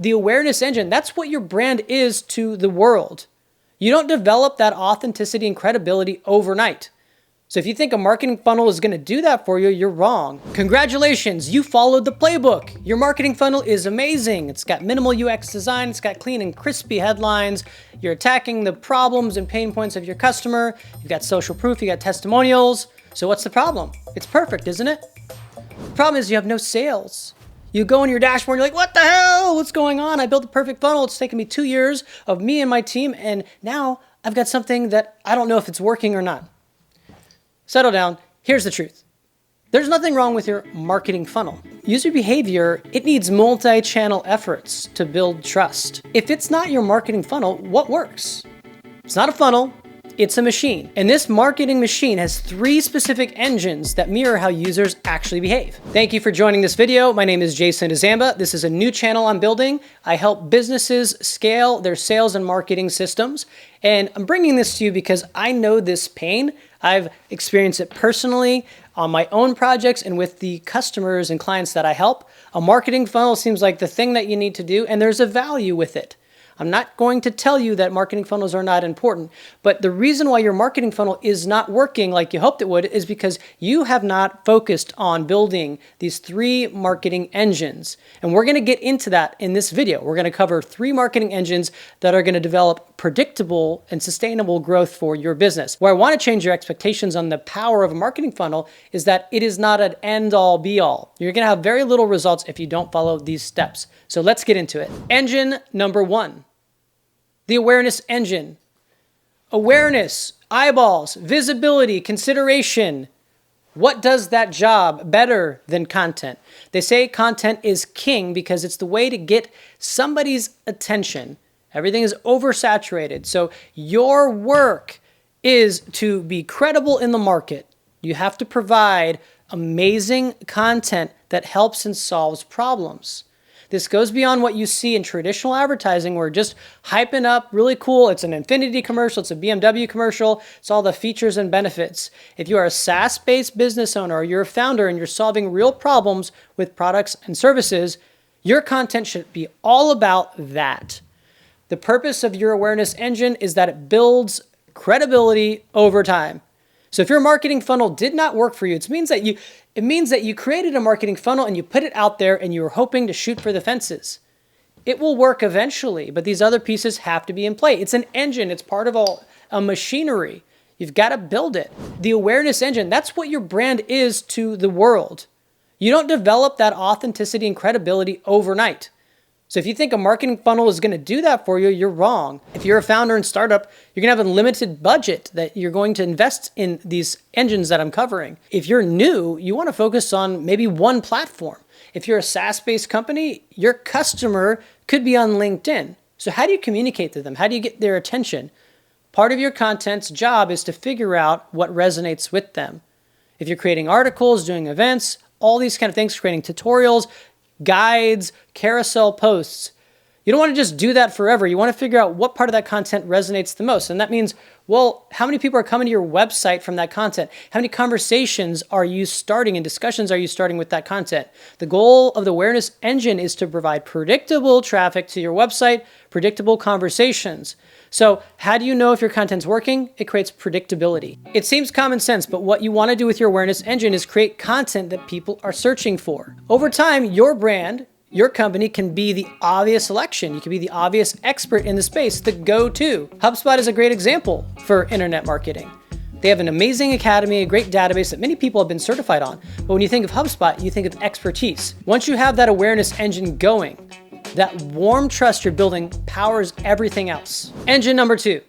The awareness engine, that's what your brand is to the world. You don't develop that authenticity and credibility overnight. So if you think a marketing funnel is going to do that for you, you're wrong. Congratulations, you followed the playbook. Your marketing funnel is amazing. It's got minimal UX design. It's got clean and crispy headlines. You're attacking the problems and pain points of your customer. You've got social proof. You got testimonials. So what's the problem? It's perfect, isn't it? The problem is you have no sales. You go in your dashboard and you're like, what the hell? What's going on? I built the perfect funnel. It's taken me 2 years of me and my team. And now I've got something that I don't know if it's working or not. Settle down. Here's the truth. There's nothing wrong with your marketing funnel. User behavior, it needs multi-channel efforts to build trust. If it's not your marketing funnel, what works? It's not a funnel, it's a machine. And this marketing machine has 3 specific engines that mirror how users actually behave. Thank you for joining this video. My name is Jason DeZamba. This is a new channel I'm building. I help businesses scale their sales and marketing systems. And I'm bringing this to you because I know this pain. I've experienced it personally on my own projects and with the customers and clients that I help. A marketing funnel seems like the thing that you need to do, and there's a value with it. I'm not going to tell you that marketing funnels are not important, but the reason why your marketing funnel is not working like you hoped it would is because you have not focused on building these 3 marketing engines. And we're going to get into that in this video. We're going to cover 3 marketing engines that are going to develop predictable and sustainable growth for your business. Where I want to change your expectations on the power of a marketing funnel is that it is not an end-all be-all. You're going to have very little results if you don't follow these steps. So let's get into it. Engine number 1. The awareness engine. Awareness, eyeballs, visibility, consideration. What does that job better than content? They say content is king because it's the way to get somebody's attention. Everything is oversaturated. So your work is to be credible in the market. You have to provide amazing content that helps and solves problems. This goes beyond what you see in traditional advertising where just hyping up, really cool. It's an Infinity commercial. It's a BMW commercial. It's all the features and benefits. If you are a SaaS-based business owner or you're a founder and you're solving real problems with products and services, your content should be all about that. The purpose of your awareness engine is that it builds credibility over time. So if your marketing funnel did not work for you, it means that you created a marketing funnel and you put it out there and you were hoping to shoot for the fences. It will work eventually, but these other pieces have to be in play. It's an engine. It's part of a machinery. You've got to build it. The awareness engine, that's what your brand is to the world. You don't develop that authenticity and credibility overnight. So if you think a marketing funnel is going to do that for you, you're wrong. If you're a founder and startup, you're going to have a limited budget that you're going to invest in these engines that I'm covering. If you're new, you want to focus on maybe one platform. If you're a SaaS-based company, your customer could be on LinkedIn. So how do you communicate to them? How do you get their attention? Part of your content's job is to figure out what resonates with them. If you're creating articles, doing events, all these kind of things, creating tutorials, guides, carousel posts. You don't want to just do that forever. You want to figure out what part of that content resonates the most. And that means, well, how many people are coming to your website from that content? How many conversations are you starting and discussions are you starting with that content? The goal of the awareness engine is to provide predictable traffic to your website, predictable conversations. So how do you know if your content's working? It creates predictability. It seems common sense, but what you want to do with your awareness engine is create content that people are searching for. Over time, your brand, your company can be the obvious selection. You can be the obvious expert in the space, the go-to. HubSpot is a great example for internet marketing. They have an amazing academy, a great database that many people have been certified on. But when you think of HubSpot, you think of expertise. Once you have that awareness engine going, that warm trust you're building powers everything else. Engine number 2,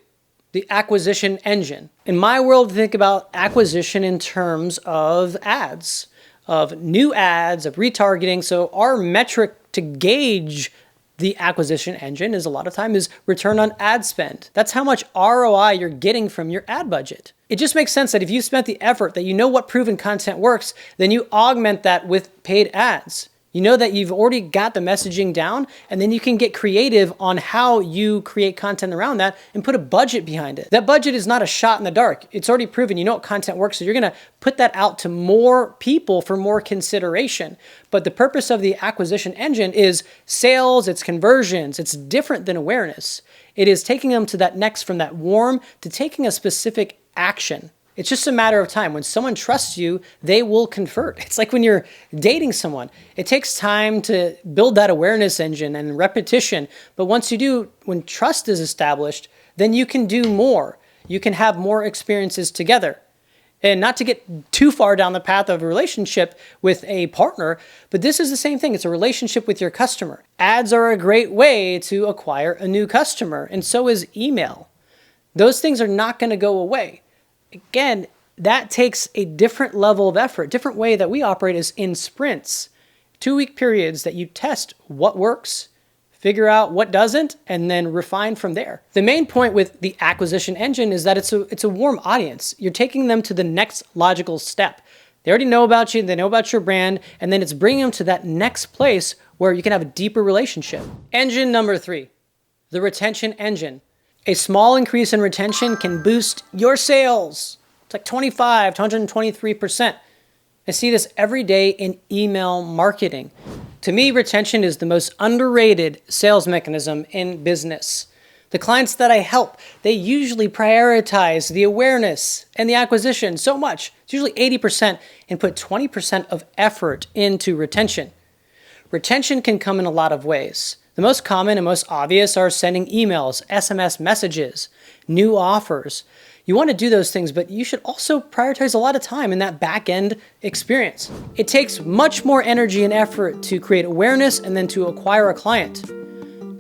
the acquisition engine. In my world, think about acquisition in terms of ads, of new ads, of retargeting. So our metric to gauge the acquisition engine is a lot of time is return on ad spend. That's how much ROI you're getting from your ad budget. It just makes sense that if you spent the effort that you know what proven content works, then you augment that with paid ads. You know that you've already got the messaging down, and then you can get creative on how you create content around that and put a budget behind it. That budget is not a shot in the dark. It's already proven. You know what content works, so you're gonna put that out to more people for more consideration. But the purpose of the acquisition engine is sales, it's conversions. It's different than awareness. It is taking them to that next, from that warm to taking a specific action. It's just a matter of time. When someone trusts you, they will convert. It's like when you're dating someone. It takes time to build that awareness engine and repetition. But once you do, when trust is established, then you can do more. You can have more experiences together. And not to get too far down the path of a relationship with a partner, but this is the same thing. It's a relationship with your customer. Ads are a great way to acquire a new customer, and so is email. Those things are not going to go away. Again, that takes a different level of effort. Different way that we operate is in sprints, 2-week periods that you test what works, figure out what doesn't, and then refine from there. The main point with the acquisition engine is that it's a warm audience. You're taking them to the next logical step. They already know about you, they know about your brand, and then it's bringing them to that next place where you can have a deeper relationship. Engine number 3, the retention engine. A small increase in retention can boost your sales. It's like 25 to 123%. I see this every day in email marketing. To me, retention is the most underrated sales mechanism in business. The clients that I help, they usually prioritize the awareness and the acquisition so much. It's usually 80% and put 20% of effort into retention. Retention can come in a lot of ways. The most common and most obvious are sending emails, SMS messages, new offers. You want to do those things, but you should also prioritize a lot of time in that back-end experience. It takes much more energy and effort to create awareness and then to acquire a client.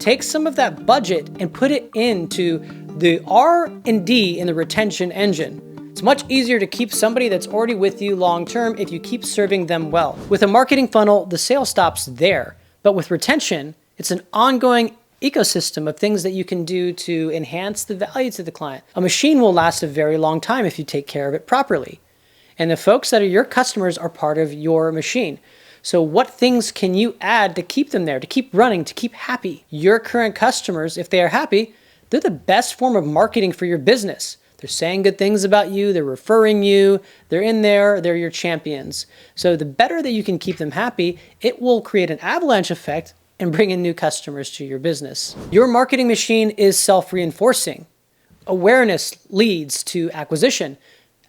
Take some of that budget and put it into the R&D in the retention engine. It's much easier to keep somebody that's already with you long-term if you keep serving them well. With a marketing funnel, the sale stops there, but with retention, it's an ongoing ecosystem of things that you can do to enhance the value to the client. A machine will last a very long time if you take care of it properly. And the folks that are your customers are part of your machine. So what things can you add to keep them there, to keep running, to keep happy? Your current customers, if they are happy, they're the best form of marketing for your business. They're saying good things about you, they're referring you, they're in there, they're your champions. So the better that you can keep them happy, it will create an avalanche effect and bring in new customers to your business. Your marketing machine is self-reinforcing. Awareness leads to acquisition.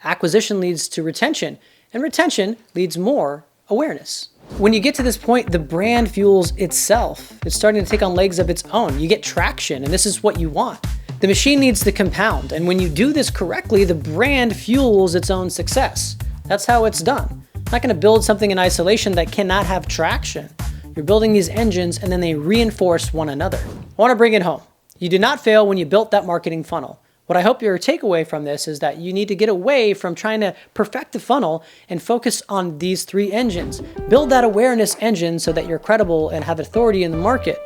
Acquisition leads to retention. And retention leads more awareness. When you get to this point, the brand fuels itself. It's starting to take on legs of its own. You get traction, and this is what you want. The machine needs to compound, and when you do this correctly, the brand fuels its own success. That's how it's done. I'm not gonna build something in isolation that cannot have traction. You're building these engines and then they reinforce one another. I wanna bring it home. You did not fail when you built that marketing funnel. What I hope your takeaway from this is that you need to get away from trying to perfect the funnel and focus on these 3 engines. Build that awareness engine so that you're credible and have authority in the market.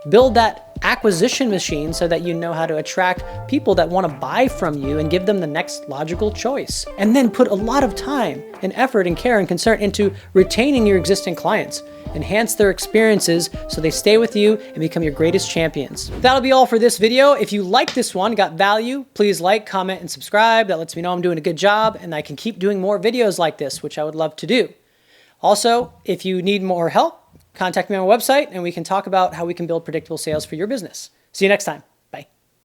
Build that acquisition machine so that you know how to attract people that want to buy from you and give them the next logical choice. And then put a lot of time and effort and care and concern into retaining your existing clients. Enhance their experiences so they stay with you and become your greatest champions. That'll be all for this video. If you like this one, got value, please like, comment, and subscribe. That lets me know I'm doing a good job and I can keep doing more videos like this, which I would love to do. Also, if you need more help, contact me on my website and we can talk about how we can build predictable sales for your business. See you next time.